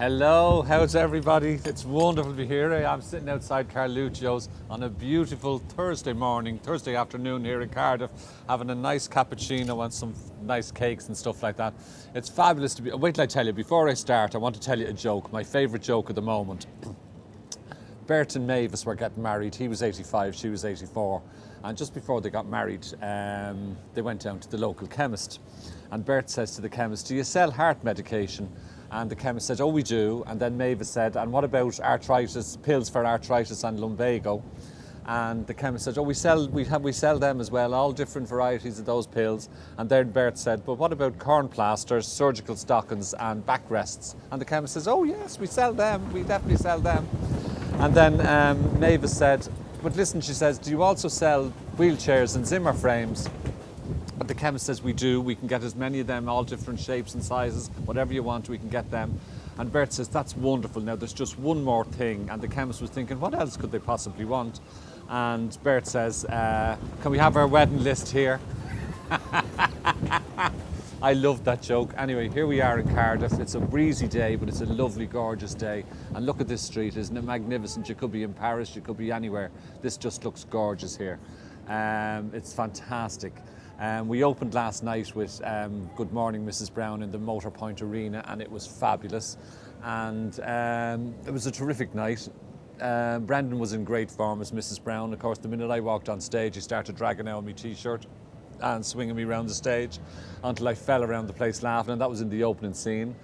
Hello, how's everybody? It's wonderful to be here. I'm sitting outside Carluccio's on a beautiful Thursday afternoon here in Cardiff, having a nice cappuccino and some nice cakes and stuff like that. It's fabulous to be. Wait till I tell you, before I start, I want to tell you a joke, my favourite joke at the moment. Bert and Mavis were getting married. He was 85, she was 84. And just before they got married, they went down to the local chemist. And Bert says to the chemist, "Do you sell heart medication?" And the chemist said, "Oh, we do." And then Mavis said, "And what about arthritis, pills for arthritis and lumbago?" And the chemist said, "Oh, we sell them as well, all different varieties of those pills." And then Bert said, "But what about corn plasters, surgical stockings and backrests?" And the chemist says, "Oh yes, we sell them, we definitely sell them." And then Mavis said, "But listen," she says, "do you also sell wheelchairs and Zimmer frames?" But the chemist says, "We do, we can get as many of them, all different shapes and sizes, whatever you want, we can get them." And Bert says, "That's wonderful, now there's just one more thing." And the chemist was thinking, what else could they possibly want? And Bert says, "Can we have our wedding list here?" I loved that joke. Anyway, here we are in Cardiff. It's a breezy day, but it's a lovely, gorgeous day. And look at this street, isn't it magnificent? You could be in Paris, you could be anywhere. This just looks gorgeous here. It's fantastic. We opened last night with Good Morning, Mrs. Brown in the Motorpoint Arena, and it was fabulous. And it was a terrific night. Brendan was in great form as Mrs. Brown. Of course, the minute I walked on stage, he started dragging out my t-shirt and swinging me around the stage until I fell around the place laughing, and that was in the opening scene.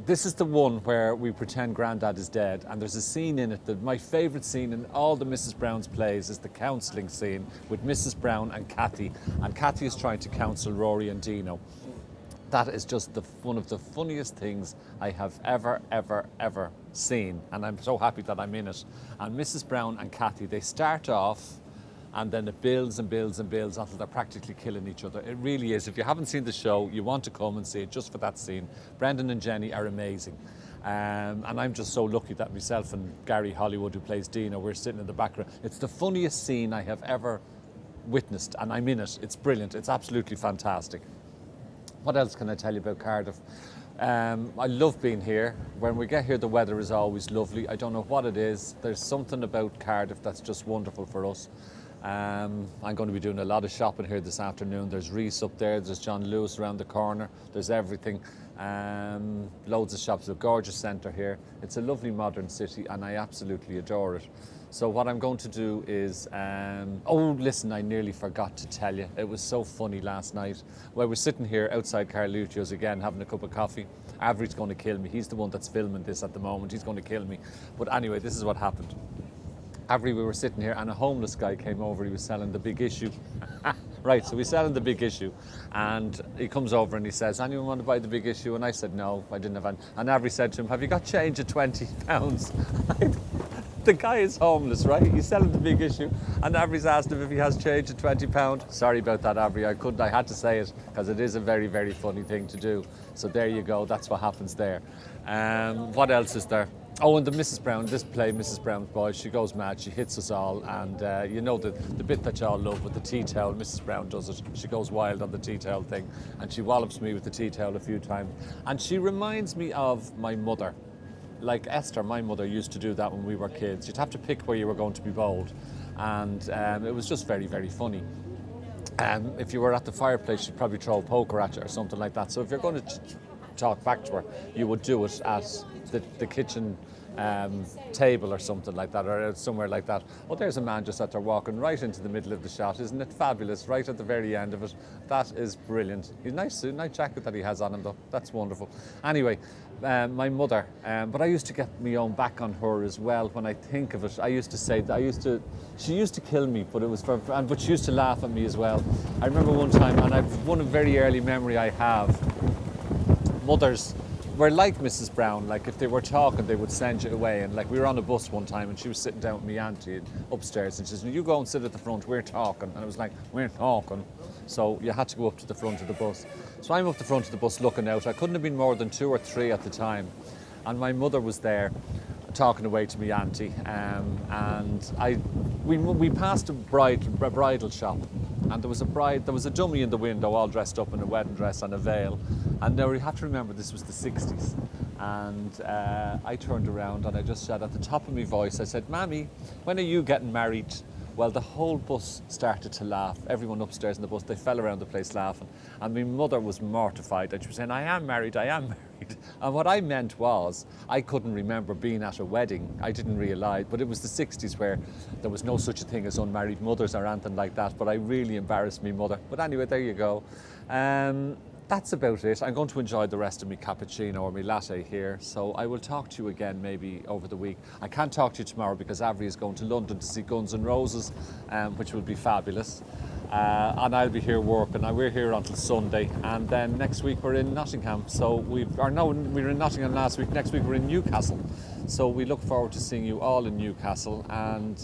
This is the one where we pretend Grandad is dead, and there's a scene in it that my favourite scene in all the Mrs. Brown's plays is the counselling scene with Mrs. Brown and Kathy, and Kathy is trying to counsel Rory and Dino. That is just one of the funniest things I have ever seen, and I'm so happy that I'm in it. And Mrs. Brown and Kathy, they start off and then it builds and builds and builds until they're practically killing each other. It really is. If you haven't seen the show, you want to come and see it just for that scene. Brendan and Jenny are amazing. And I'm just so lucky that myself and Gary Hollywood, who plays Dino, we're sitting in the background. It's the funniest scene I have ever witnessed, and I'm in it. It's brilliant. It's absolutely fantastic. What else can I tell you about Cardiff? I love being here. When we get here, the weather is always lovely. I don't know what it is. There's something about Cardiff that's just wonderful for us. I'm going to be doing a lot of shopping here this afternoon. There's Reese up there, there's John Lewis around the corner, there's everything. Loads of shops, a gorgeous centre here. It's a lovely modern city and I absolutely adore it. So what I'm going to do is, oh listen, I nearly forgot to tell you. It was so funny last night. Well, we're sitting here outside Carluccio's again, having a cup of coffee. Avri's going to kill me. He's the one that's filming this at the moment. He's going to kill me. But anyway, this is what happened. Avri, we were sitting here and a homeless guy came over. He was selling the Big Issue. Right, so he's selling the Big Issue, and he comes over and he says, "Anyone want to buy the Big Issue?" And I said, "No, I didn't have any." And Avri said to him, "Have you got change of £20? The guy is homeless, right? He's selling the Big Issue, and Avri's asked him if he has change of £20. Sorry about that, Avri. I had to say it because it is a very, very funny thing to do. So there you go. That's what happens there. What else is there? Oh, and the Mrs. Brown, this play, Mrs. Brown's Boys, she goes mad, she hits us all, and you know the bit that you all love with the tea towel, Mrs. Brown does it. She goes wild on the tea towel thing, and she wallops me with the tea towel a few times. And she reminds me of my mother. Like Esther, my mother used to do that when we were kids. You'd have to pick where you were going to be bold, and it was just very, very funny. If you were at the fireplace, she'd probably throw a poker at you or something like that. So if you're going to talk back to her, you would do it at the kitchen table or something like that, or somewhere like that. Oh, there's a man just out there walking right into the middle of the shot. Isn't it fabulous? Right at the very end of it. That is brilliant. He's nice jacket that he has on him though. That's wonderful. Anyway, my mother, but I used to get my own back on her as well. When I think of it, I used to say that she used to kill me, but it was but she used to laugh at me as well. I remember one time, and one very early memory I have, mothers were like Mrs. Brown. Like if they were talking, they would send you away. And like we were on a bus one time and she was sitting down with me auntie upstairs and she said, "You go and sit at the front, we're talking." And I was like, "We're talking." So you had to go up to the front of the bus. So I'm up the front of the bus looking out. I couldn't have been more than 2 or 3 at the time. And my mother was there talking away to me auntie. And we passed a bridal shop, and there was a dummy in the window all dressed up in a wedding dress and a veil. And now you have to remember this was the 60s. And I turned around and I just said at the top of my voice, I said, Mammy, when are you getting married? Well, the whole bus started to laugh. Everyone upstairs in the bus, they fell around the place laughing. And my mother was mortified and she was saying, I am married, I am married. And what I meant was, I couldn't remember being at a wedding. I didn't realise, but it was the 60s where there was no such a thing as unmarried mothers or anything like that. But I really embarrassed my mother. But anyway, there you go. That's about it. I'm going to enjoy the rest of my cappuccino or my latte here. So I will talk to you again maybe over the week. I can't talk to you tomorrow because Avri is going to London to see Guns N' Roses, which will be fabulous. And I'll be here working. We're here until Sunday. And then next week we're in Nottingham. So we were in Nottingham last week. Next week we're in Newcastle. So we look forward to seeing you all in Newcastle. And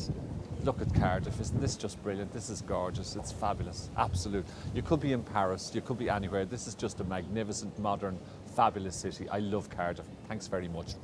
look at Cardiff, isn't this just brilliant? This is gorgeous, it's fabulous, absolute. You could be in Paris, you could be anywhere. This is just a magnificent, modern, fabulous city. I love Cardiff. Thanks very much.